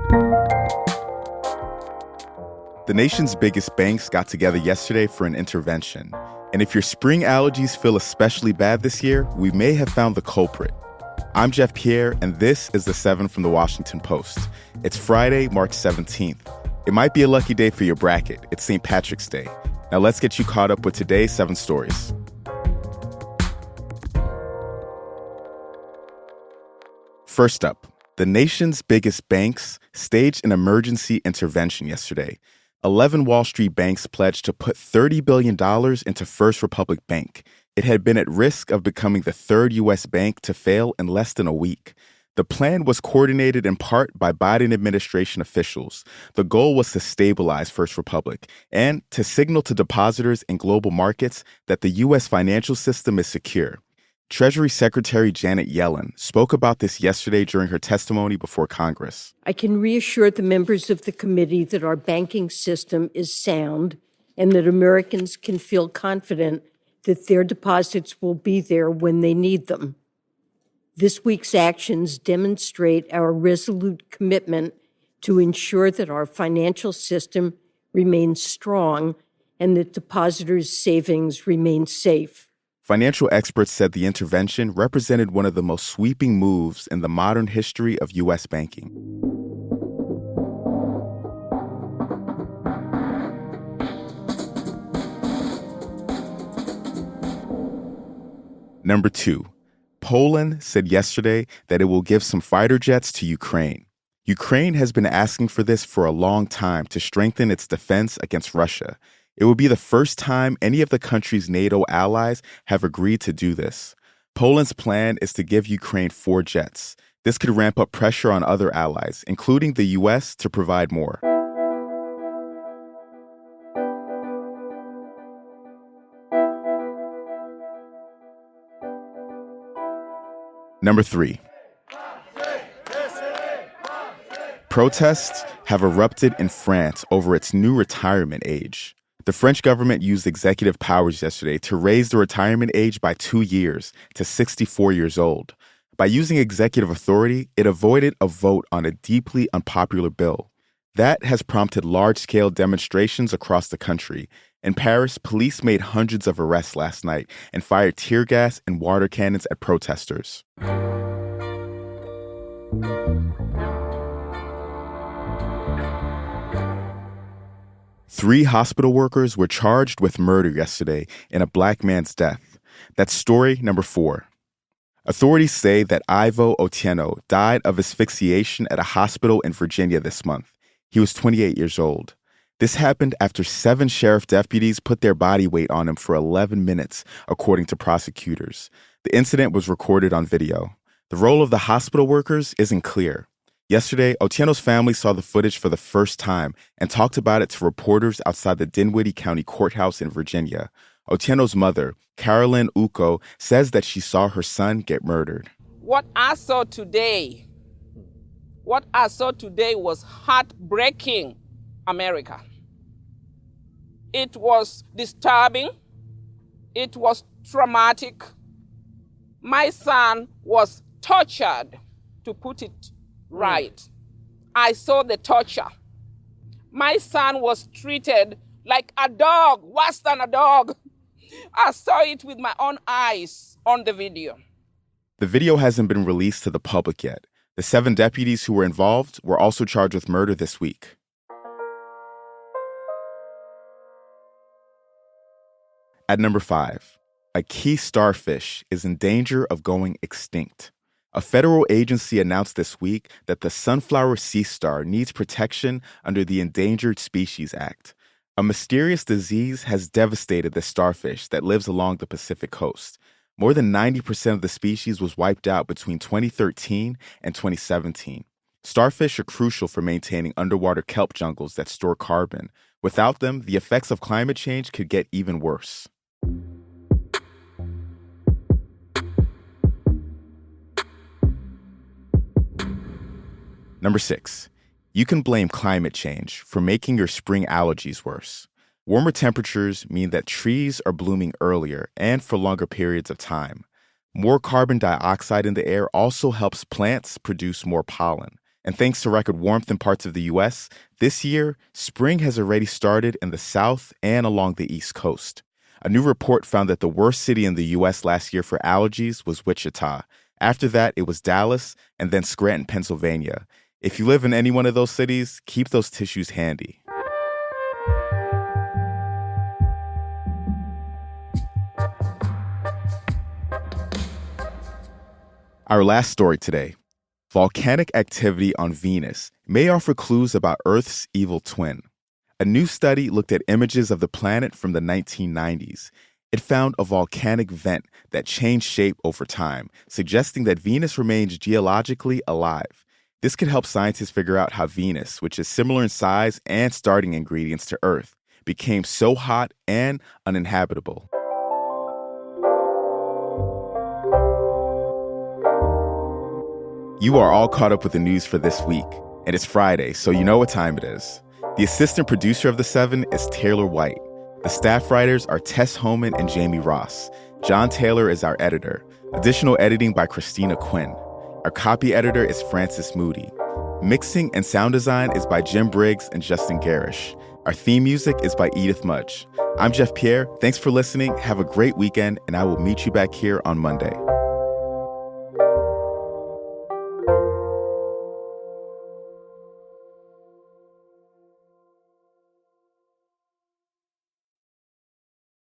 The nation's biggest banks got together yesterday for an intervention. And if your spring allergies feel especially bad this year, we may have found the culprit. I'm Jeff Pierre, and this is The 7 from The Washington Post. It's Friday, March 17th. It might be a lucky day for your bracket. It's St. Patrick's Day. Now let's get you caught up with today's 7 stories. First up, the nation's biggest banks staged an emergency intervention yesterday. 11 Wall Street banks pledged to put $30 billion into First Republic Bank. It had been at risk of becoming the third U.S. bank to fail in less than a week. The plan was coordinated in part by Biden administration officials. The goal was to stabilize First Republic and to signal to depositors in global markets that the U.S. financial system is secure. Treasury Secretary Janet Yellen spoke about this yesterday during her testimony before Congress. I can reassure the members of the committee that our banking system is sound and that Americans can feel confident that their deposits will be there when they need them. This week's actions demonstrate our resolute commitment to ensure that our financial system remains strong and that depositors' savings remain safe. Financial experts said the intervention represented one of the most sweeping moves in the modern history of U.S. banking. Number 2, Poland said yesterday that it will give some fighter jets to Ukraine. Ukraine has been asking for this for a long time to strengthen its defense against Russia. It will be the first time any of the country's NATO allies have agreed to do this. Poland's plan is to give Ukraine 4 jets. This could ramp up pressure on other allies, including the U.S., to provide more. Number 3. Protests have erupted in France over its new retirement age. The French government used executive powers yesterday to raise the retirement age by 2 years to 64 years old. By using executive authority, it avoided a vote on a deeply unpopular bill. That has prompted large-scale demonstrations across the country. In Paris, police made hundreds of arrests last night and fired tear gas and water cannons at protesters. 3 hospital workers were charged with murder yesterday in a black man's death. That's story number 4. Authorities say that Irvo Otieno died of asphyxiation at a hospital in Virginia this month. He was 28 years old. This happened after 7 sheriff deputies put their body weight on him for 11 minutes, according to prosecutors. The incident was recorded on video. The role of the hospital workers isn't clear. Yesterday, Otieno's family saw the footage for the first time and talked about it to reporters outside the Dinwiddie County Courthouse in Virginia. Otieno's mother, Carolyn Uko, says that she saw her son get murdered. What I saw today was heartbreaking, America. It was disturbing. It was traumatic. My son was tortured, to put it right. I saw the torture. My son was treated like a dog, worse than a dog. I saw it with my own eyes on the video. The video hasn't been released to the public yet. The 7 deputies who were involved were also charged with murder this week. At number 5, a key starfish is in danger of going extinct. A federal agency announced this week that the sunflower sea star needs protection under the Endangered Species Act. A mysterious disease has devastated the starfish that lives along the Pacific coast. More than 90% of the species was wiped out between 2013 and 2017. Starfish are crucial for maintaining underwater kelp jungles that store carbon. Without them, the effects of climate change could get even worse. Number 6, you can blame climate change for making your spring allergies worse. Warmer temperatures mean that trees are blooming earlier and for longer periods of time. More carbon dioxide in the air also helps plants produce more pollen. And thanks to record warmth in parts of the U.S., this year, spring has already started in the South and along the East Coast. A new report found that the worst city in the U.S. last year for allergies was Wichita. After that, it was Dallas and then Scranton, Pennsylvania. If you live in any one of those cities, keep those tissues handy. Our last story today. Volcanic activity on Venus may offer clues about Earth's evil twin. A new study looked at images of the planet from the 1990s. It found a volcanic vent that changed shape over time, suggesting that Venus remains geologically alive. This could help scientists figure out how Venus, which is similar in size and starting ingredients to Earth, became so hot and uninhabitable. You are all caught up with the news for this week, and it's Friday, so you know what time it is. The assistant producer of The Seven is Taylor White. The staff writers are Tess Homan and Jamie Ross. John Taylor is our editor. Additional editing by Christina Quinn. Our copy editor is Francis Moody. Mixing and sound design is by Jim Briggs and Justin Garish. Our theme music is by Edith Mudge. I'm Jeff Pierre. Thanks for listening. Have a great weekend, and I will meet you back here on Monday.